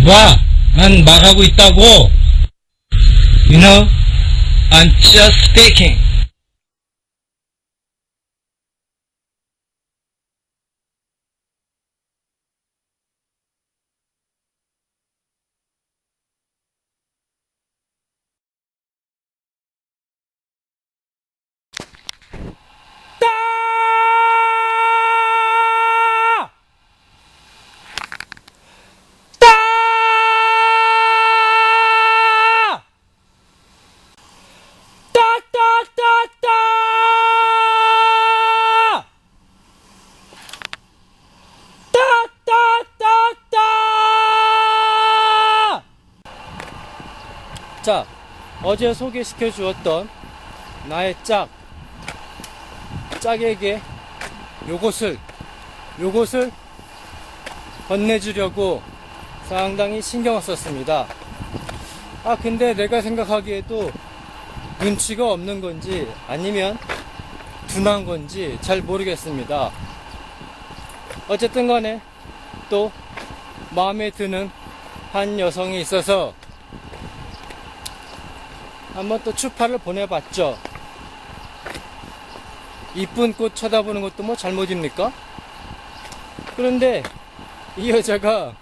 봐, 난 말하고 있다고. You know, I'm just speaking. 자, 어제 소개시켜 주었던 나의 짝에게 요것을 건네주려고 상당히 신경을 썼습니다. 근데 내가 생각하기에도 눈치가 없는 건지 아니면 둔한 건지 잘 모르겠습니다. 어쨌든 간에 또 마음에 드는 한 여성이 있어서 한번 또 추파를 보내봤죠. 이쁜 꽃 쳐다보는 것도 뭐 잘못입니까? 그런데 이 여자가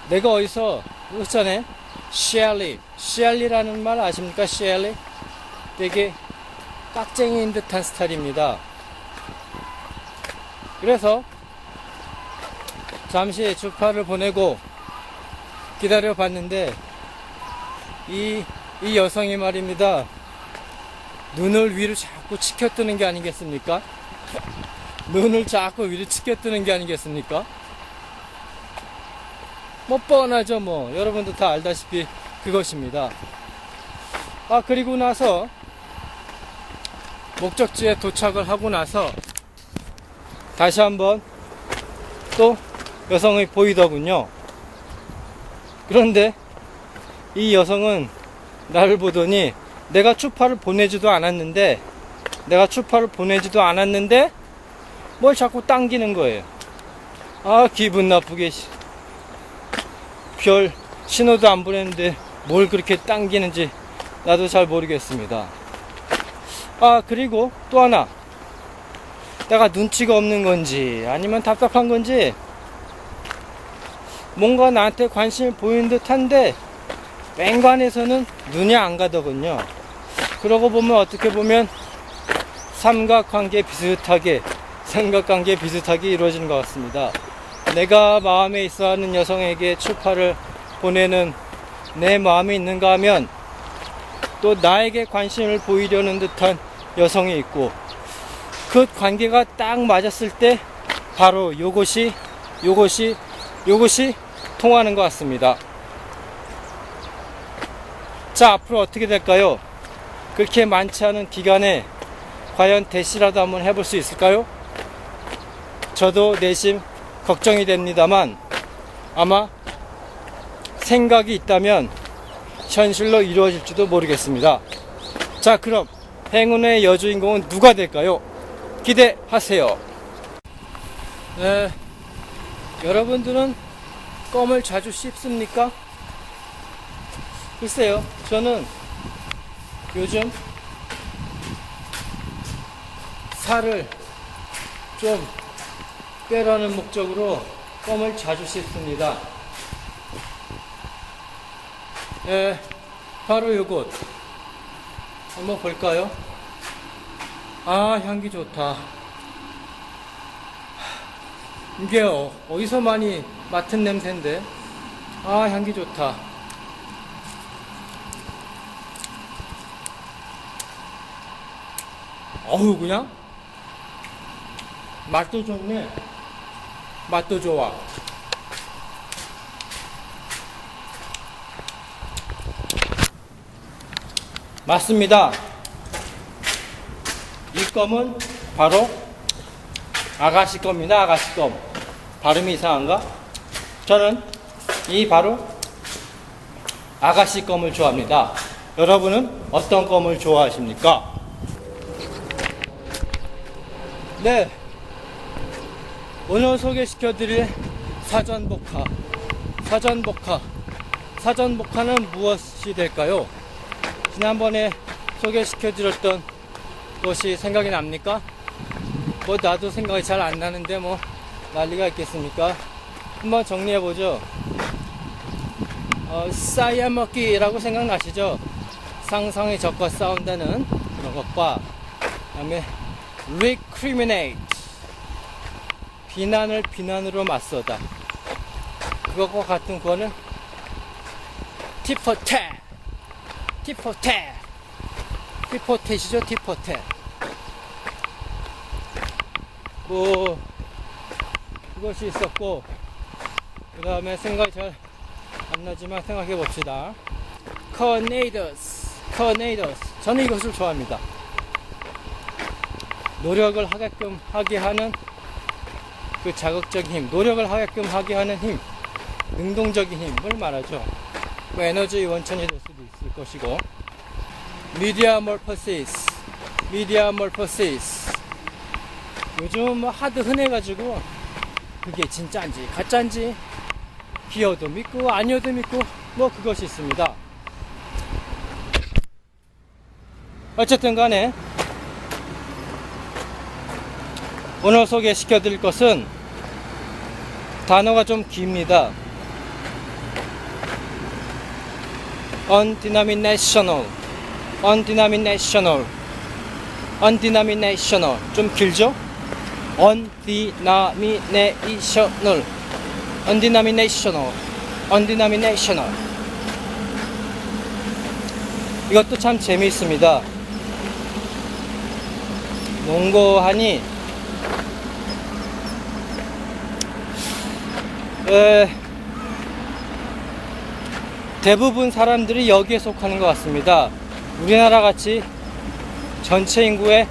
내가 어디서 그랬잖아요. 셸리라는 말 아십니까? 셸리? 되게 깍쟁이인 듯한 스타일입니다. 그래서 잠시 추파를 보내고 기다려 봤는데 이 여성이 말입니다. 눈을 위로 자꾸 치켜뜨는 게 아니겠습니까? 눈을 자꾸 위로 치켜뜨는 게 아니겠습니까? 뭐 뻔하죠. 뭐 여러분도 다 알다시피 그것입니다. 그리고 나서 목적지에 도착을 하고 나서 다시 한번 또 여성이 보이더군요. 그런데 이 여성은 나를 보더니 내가 추파를 보내지도 않았는데 뭘 자꾸 당기는 거예요. 기분 나쁘게 별 신호도 안 보냈는데 뭘 그렇게 당기는지 나도 잘 모르겠습니다. 그리고 또 하나, 내가 눈치가 없는 건지 아니면 답답한 건지 뭔가 나한테 관심을 보이는 듯한데 맹관에서는 눈이 안 가더군요. 그러고 보면 어떻게 보면 삼각관계 비슷하게 이루어지는 것 같습니다. 내가 마음에 있어 하는 여성에게 추파를 보내는 내 마음이 있는가 하면 또 나에게 관심을 보이려는 듯한 여성이 있고, 그 관계가 딱 맞았을 때 바로 요것이 통하는 것 같습니다. 자, 앞으로 어떻게 될까요? 그렇게 많지 않은 기간에 과연 대시라도 한번 해볼 수 있을까요? 저도 내심 걱정이 됩니다만 아마 생각이 있다면 현실로 이루어질지도 모르겠습니다. 자, 그럼 행운의 여주인공은 누가 될까요? 기대하세요. 네, 여러분들은 껌을 자주 씹습니까? 글쎄요, 저는 요즘 살을 좀 빼라는 목적으로 껌을 자주 씹습니다. 바로 요것 한번 볼까요? 향기 좋다. 이게 어디서 많이 맡은 냄새인데 향기 좋다. 그냥 맛도 좋네. 맛도 좋아. 맞습니다. 이 껌은 바로 아가씨 껌입니다. 아가씨 껌. 발음이 이상한가? 저는 이 바로 아가씨 껌을 좋아합니다. 여러분은 어떤 껌을 좋아하십니까? 네, 오늘 소개시켜드릴 사전복합 사전복화. 사전복화는 무엇이 될까요? 지난번에 소개시켜드렸던 것이 생각이 납니까? 뭐 나도 생각이 잘 안 나는데 뭐 난리가 있겠습니까? 한번 정리해보죠. 싸야먹기라고 생각나시죠? 상상의 적과 싸운다는 그런 것과, 그 다음에 recriminate, 비난을 비난으로 맞서다. 그것과 같은 거는 tit-for-tat, tit-for-tat, tit-for-tat이죠. tit-for-tat. 뭐 그것이 있었고, 그 다음에 생각이 잘 안 나지만 생각해 봅시다. Coordinators. 저는 이것을 좋아합니다. 노력을 하게끔 하게 하는 그 자극적인 힘, 노력을 하게끔 하게 하는 힘, 능동적인 힘을 말하죠. 뭐 에너지의 원천이 될 수도 있을 것이고, Metamorphosis. 요즘 뭐 하도 흔해가지고 그게 진짜인지 가짜인지 기어도 믿고 아니어도 믿고 뭐 그것이 있습니다. 어쨌든 간에 오늘 소개시켜 드릴 것은 단어가 좀 깁니다. undenominational 좀 길죠? undenominational. 이것도 참 재미있습니다. 농고하니 대부분 사람들이 여기에 속하는 것 같습니다. 우리나라 같이 전체 인구의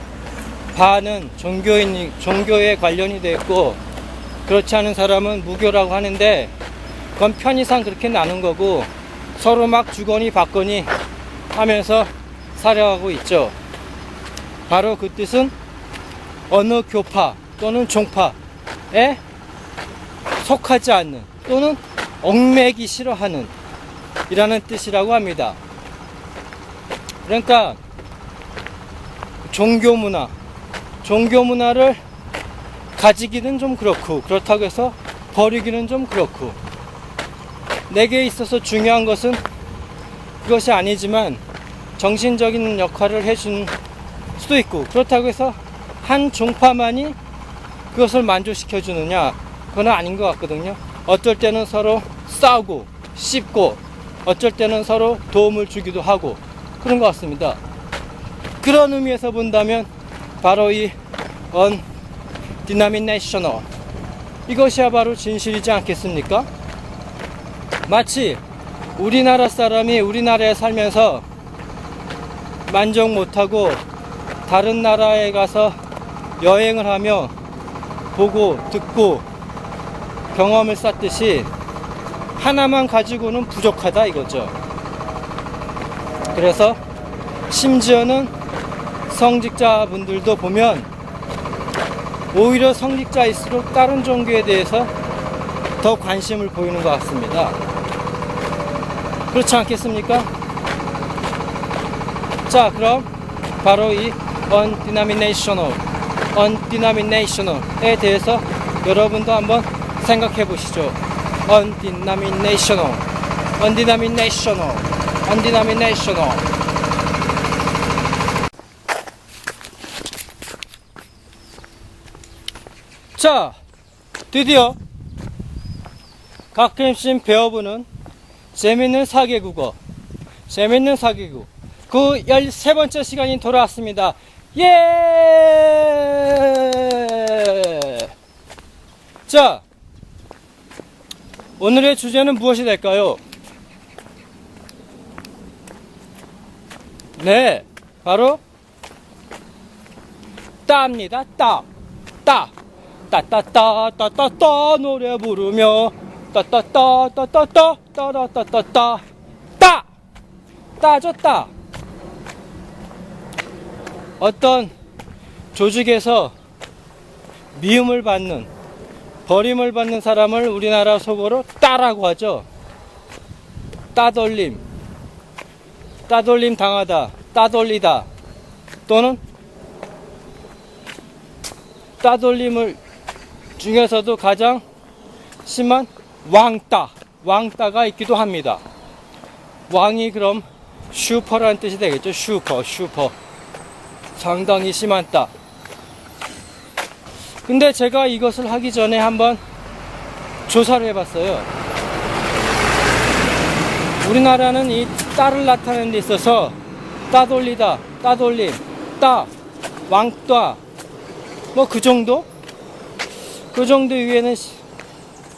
반은 종교에 관련이 되어 있고, 그렇지 않은 사람은 무교라고 하는데, 그건 편의상 그렇게 나눈 거고, 서로 막 주거니 받거니 하면서 살아가고 있죠. 바로 그 뜻은 어느 교파 또는 종파에 속하지 않는, 또는 얽매기 싫어하는 이라는 뜻이라고 합니다. 그러니까 종교문화를 가지기는 좀 그렇고, 그렇다고 해서 버리기는 좀 그렇고, 내게 있어서 중요한 것은 그것이 아니지만 정신적인 역할을 해준 수도 있고, 그렇다고 해서 한 종파만이 그것을 만족시켜 주느냐, 그건 아닌 것 같거든요. 어떨 때는 서로 싸우고 씹고, 어쩔 때는 서로 도움을 주기도 하고 그런 것 같습니다. 그런 의미에서 본다면 바로 이 undenominational, 이것이야 바로 진실이지 않겠습니까? 마치 우리나라 사람이 우리나라에 살면서 만족 못하고 다른 나라에 가서 여행을 하며 보고 듣고 경험을 쌓듯이 하나만 가지고는 부족하다 이거죠. 그래서 심지어는 성직자분들도 보면 오히려 성직자일수록 다른 종교에 대해서 더 관심을 보이는 것 같습니다. 그렇지 않겠습니까? 자, 그럼 바로 이 undenominational에 대해서 여러분도 한번 생각해 보시죠. undenominational. 자, 드디어 가끔씩 배워보는 재밌는 사계국어, 그 13번째 시간이 돌아왔습니다. 예! 자, 오늘의 주제는 무엇이 될까요? 네, 바로 따입니다. 따따따따따따따 노래 부르며 따따따따따따따따따따 따죠. 따. 어떤 조직에서 미움을 받는 버림을 받는 사람을 우리나라 속어로 따라고 하죠. 따돌림, 따돌림 당하다, 따돌리다, 또는 따돌림을 중에서도 가장 심한 왕따, 왕따가 있기도 합니다. 왕이 그럼 슈퍼라는 뜻이 되겠죠. 슈퍼. 상당히 심한 따. 근데 제가 이것을 하기 전에 한번 조사를 해봤어요. 우리나라는 이 따를 나타내는 데 있어서 따돌리다, 따돌림, 따, 왕따, 뭐 그 정도? 그 정도 위에는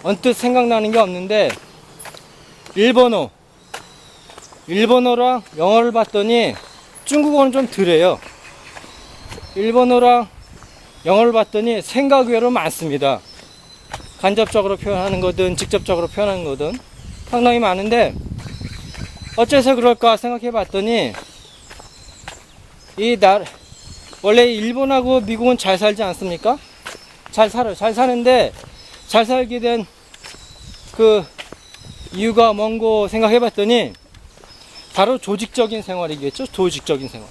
언뜻 생각나는 게 없는데, 일본어랑 영어를 봤더니 중국어는 좀 덜해요. 일본어랑 영어를 봤더니 생각 외로 많습니다. 간접적으로 표현하는 거든 직접적으로 표현하는 거든 상당히 많은데, 어째서 그럴까 생각해 봤더니 원래 일본하고 미국은 잘 살지 않습니까? 잘 살아요. 잘 사는데 잘 살게 된 그 이유가 뭔고 생각해 봤더니 바로 조직적인 생활이겠죠. 조직적인 생활.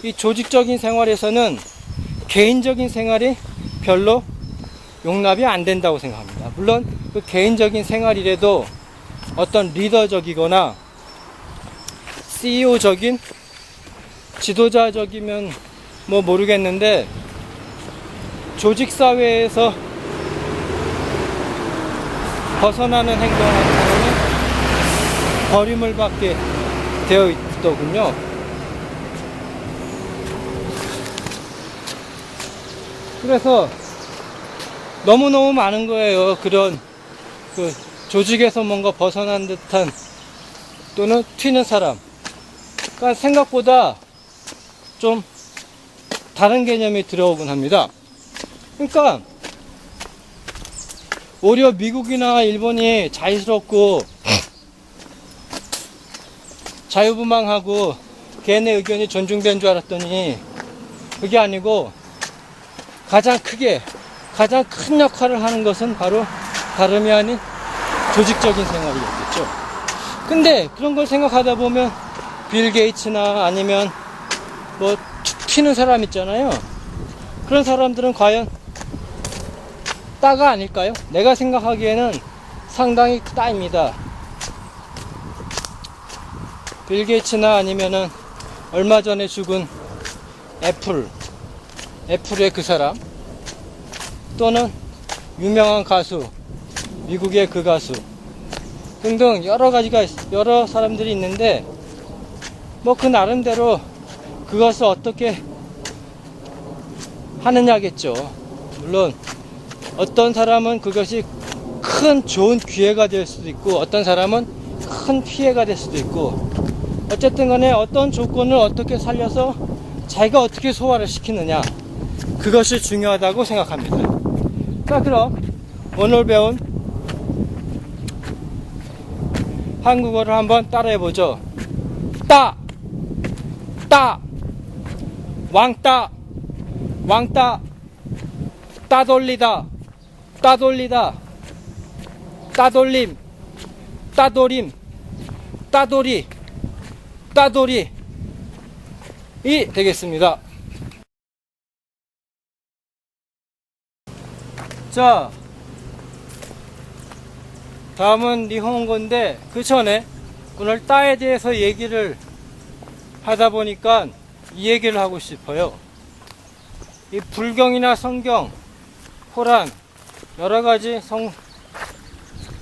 이 조직적인 생활에서는 개인적인 생활이 별로 용납이 안 된다고 생각합니다. 물론 그 개인적인 생활이라도 어떤 리더적이거나 CEO적인 지도자적이면 뭐 모르겠는데, 조직사회에서 벗어나는 행동을 하면 버림을 받게 되어 있더군요. 그래서 너무너무 많은 거예요. 그런 그 조직에서 뭔가 벗어난 듯한 또는 튀는 사람. 그러니까 생각보다 좀 다른 개념이 들어오곤 합니다. 그러니까 오히려 미국이나 일본이 자유스럽고 자유분방하고 걔네 의견이 존중된 줄 알았더니 그게 아니고, 가장 큰 역할을 하는 것은 바로 다름이 아닌 조직적인 생활이었겠죠. 근데 그런 걸 생각하다 보면 빌 게이츠나 아니면 뭐 툭 튀는 사람 있잖아요. 그런 사람들은 과연 따가 아닐까요? 내가 생각하기에는 상당히 따입니다. 빌 게이츠나 아니면은 얼마 전에 죽은 애플의 그 사람, 또는 유명한 가수, 미국의 그 가수 등등 여러 사람들이 있는데, 뭐 그 나름대로 그것을 어떻게 하느냐겠죠. 물론 어떤 사람은 그것이 큰 좋은 기회가 될 수도 있고, 어떤 사람은 큰 피해가 될 수도 있고, 어쨌든 간에 어떤 조건을 어떻게 살려서 자기가 어떻게 소화를 시키느냐, 그것이 중요하다고 생각합니다. 자, 그럼 오늘 배운 한국어를 한번 따라해보죠. 따, 왕따, 따돌리다, 따돌림, 따돌이 되겠습니다. 자, 다음은 니혼고인데, 그 전에 오늘 따에 대해서 얘기를 하다 보니까 이 얘기를 하고 싶어요. 이 불경이나 성경, 코란, 여러가지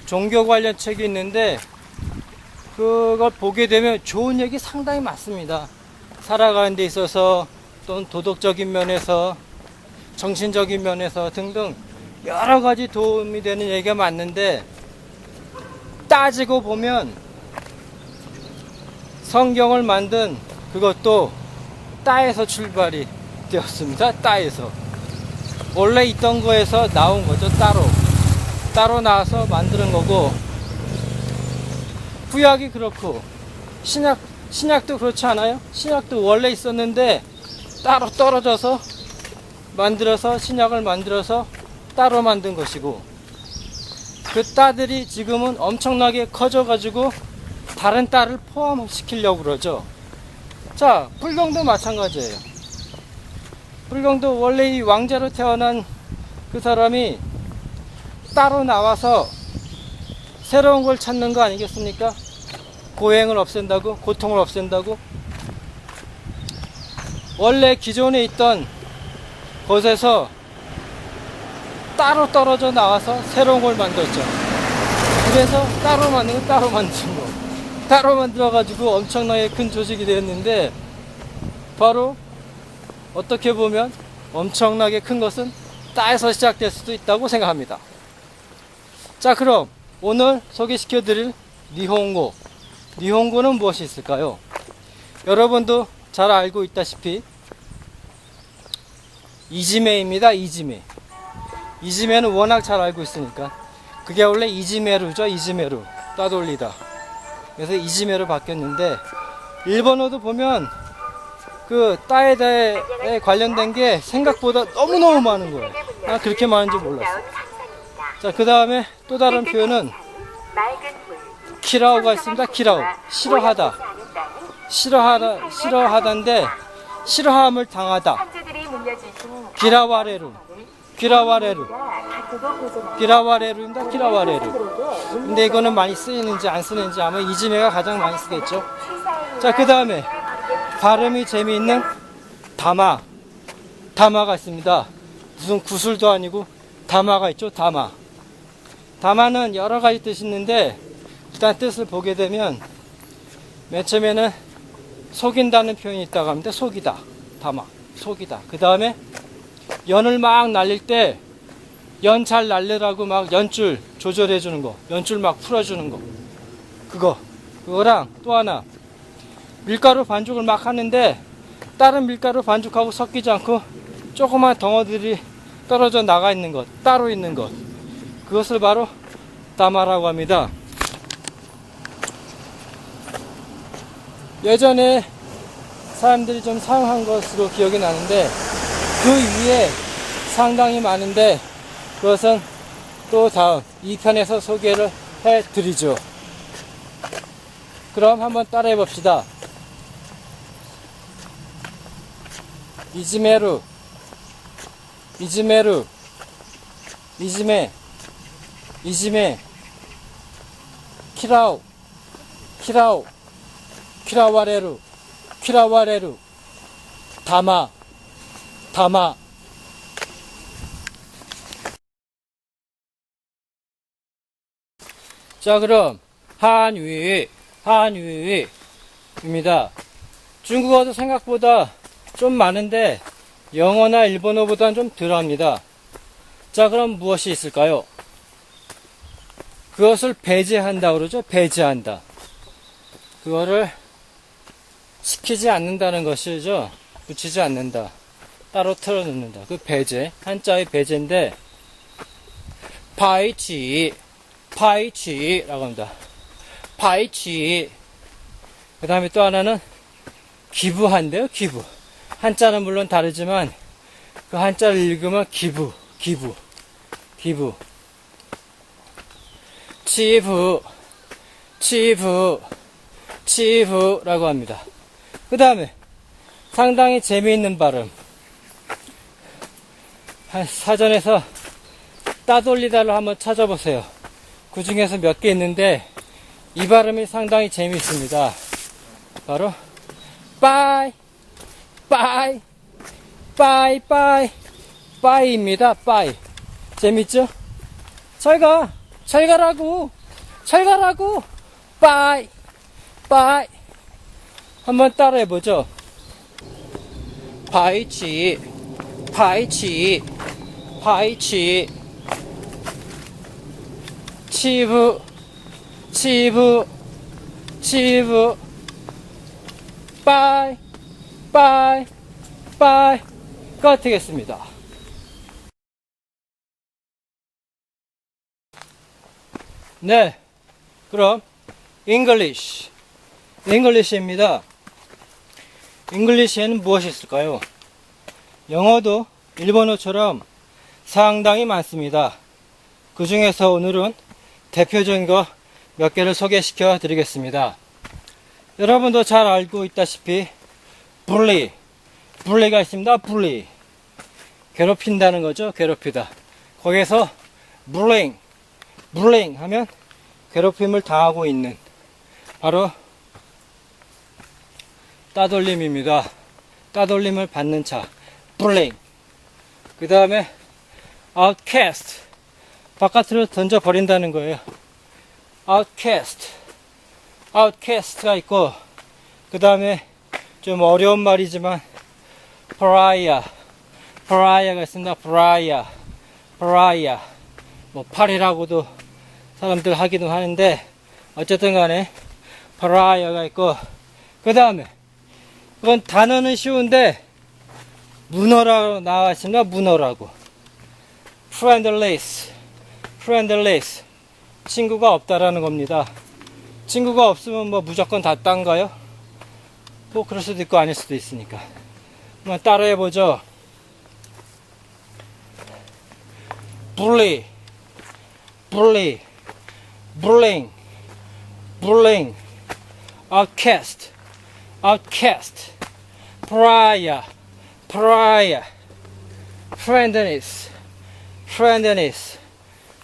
종교 관련 책이 있는데, 그걸 보게 되면 좋은 얘기 상당히 많습니다. 살아가는 데 있어서, 또는 도덕적인 면에서, 정신적인 면에서 등등 여러가지 도움이 되는 얘기가 많은데, 따지고 보면 성경을 만든 그것도 따에서 출발이 되었습니다. 따에서 원래 있던 거에서 나온 거죠. 따로 나와서 만드는 거고, 구약이 그렇고 신약도 그렇지 않아요? 신약도 원래 있었는데 따로 떨어져서 만들어서 신약을 만들어서 따로 만든 것이고, 그 따들이 지금은 엄청나게 커져가지고 다른 딸을 포함시키려고 그러죠. 자, 불경도 마찬가지예요. 불경도 원래 이 왕자로 태어난 그 사람이 따로 나와서 새로운 걸 찾는 거 아니겠습니까? 고행을 없앤다고, 고통을 없앤다고. 원래 기존에 있던 곳에서 따로 떨어져 나와서 새로운 걸 만들었죠. 그래서 따로 만든 거 따로 만든 거, 따로 만들어 가지고 엄청나게 큰 조직이 되었는데, 바로 어떻게 보면 엄청나게 큰 것은 따에서 시작될 수도 있다고 생각합니다. 자, 그럼 오늘 소개시켜 드릴 니혼고는 무엇이 있을까요? 여러분도 잘 알고 있다시피 이지메입니다. 이지메는 워낙 잘 알고 있으니까. 그게 원래 이지메루죠. 이지메루, 따돌리다. 그래서 이지메로 바뀌었는데, 일본어도 보면 그 따에 대해 관련된 게 생각보다 너무너무 많은 거예요. 난 그렇게 많은 줄 몰랐어. 자, 그 다음에 또 다른 표현은 키라오가 있습니다. 키라오, 싫어하다인데 싫어함을 당하다. 기라와레루입니다. 근데 이거는 많이 쓰이는지 안 쓰는지 아마 이지메가 가장 많이 쓰겠죠. 자, 그 다음에 발음이 재미있는 다마가 있습니다. 무슨 구슬도 아니고 다마가 있죠. 다마는 여러 가지 뜻이 있는데, 일단 뜻을 보게 되면 맨 처음에는 속인다는 표현이 있다고 합니다. 속이다, 속이다. 그 다음에 연을 막 날릴 때 연 잘 날리라고 막 연줄 조절해 주는 거, 연줄 막 풀어주는 거, 그거랑 또 하나, 밀가루 반죽을 막 하는데 다른 밀가루 반죽하고 섞이지 않고 조그만 덩어들이 떨어져 나가 있는 것, 따로 있는 것, 그것을 바로 다마라고 합니다. 예전에 사람들이 좀 사용한 것으로 기억이 나는데, 그 위에 상당히 많은데 그것은 또 다음 2편에서 소개를 해드리죠. 그럼 한번 따라해 봅시다. 이지메, 키라와레루, 다마. 자, 그럼 한유입니다. 중국어도 생각보다 좀 많은데 영어나 일본어보다는 좀 덜합니다. 자, 그럼 무엇이 있을까요? 그것을 배제한다 그러죠. 배제한다. 그거를 시키지 않는다는 것이죠. 붙이지 않는다. 따로 틀어놓는다. 그 배제, 한자의 배제인데, 파이치라고 합니다. 파이치. 그 다음에 또 하나는 기부한대요. 기부. 한자는 물론 다르지만 그 한자를 읽으면 기부. 치부라고 합니다. 그 다음에 상당히 재미있는 발음. 사전에서 따돌리다를 한번 찾아보세요. 그 중에서 몇 개 있는데 이 발음이 상당히 재미있습니다. 바로 빠이입니다. 빠이. 재밌죠? 잘 가라고. 빠이. 한번 따라해보죠. 파이치. 치부. 빠이. 가 되겠습니다. 네, 그럼 English입니다. English에는 무엇이 있을까요? 영어도 일본어처럼 상당히 많습니다. 그 중에서 오늘은 대표적인 거 몇 개를 소개시켜 드리겠습니다. 여러분도 잘 알고 있다시피 bully가 있습니다. bully. 괴롭힌다는 거죠. 괴롭히다. 거기에서 bullying 하면 괴롭힘을 당하고 있는 바로 따돌림입니다. 따돌림을 받는 자 bullying. 그 다음에 outcast, 바깥으로 던져 버린다는 거예요. outcast가 있고, 그 다음에 좀 어려운 말이지만 pariah가 있습니다. pariah. 뭐 팔이라고도 사람들 하기도 하는데 어쨌든 간에 pariah가 있고, 그 다음에 그건 단어는 쉬운데 문어라고 나와 있습니다. 문어라고. friendless. 친구가 없다라는 겁니다. 친구가 없으면 뭐 무조건 다 딴가요? 뭐 그럴 수도 있고 아닐 수도 있으니까. 한번 따라해 보죠. bullying, outcast, pariah, friendliness.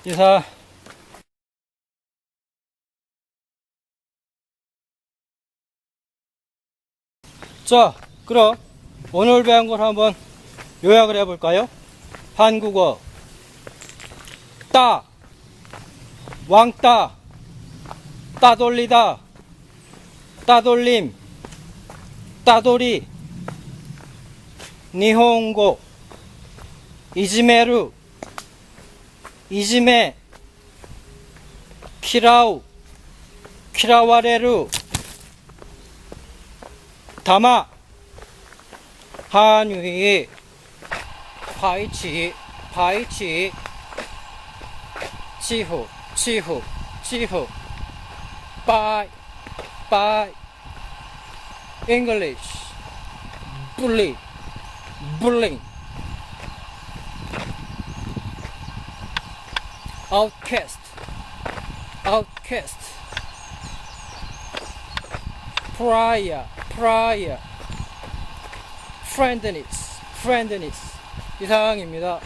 이사 자, 그럼 오늘 배운 걸 한번 요약을 해볼까요? 한국어 왕따, 따돌리다, 따돌림, 따돌이, 니혼고, 이지메루, 이지메, 키라와레루, 다마, 한위, 파이치, 치후, 빠이, English, bullying, outcast, pariah, friendliness 이상입니다.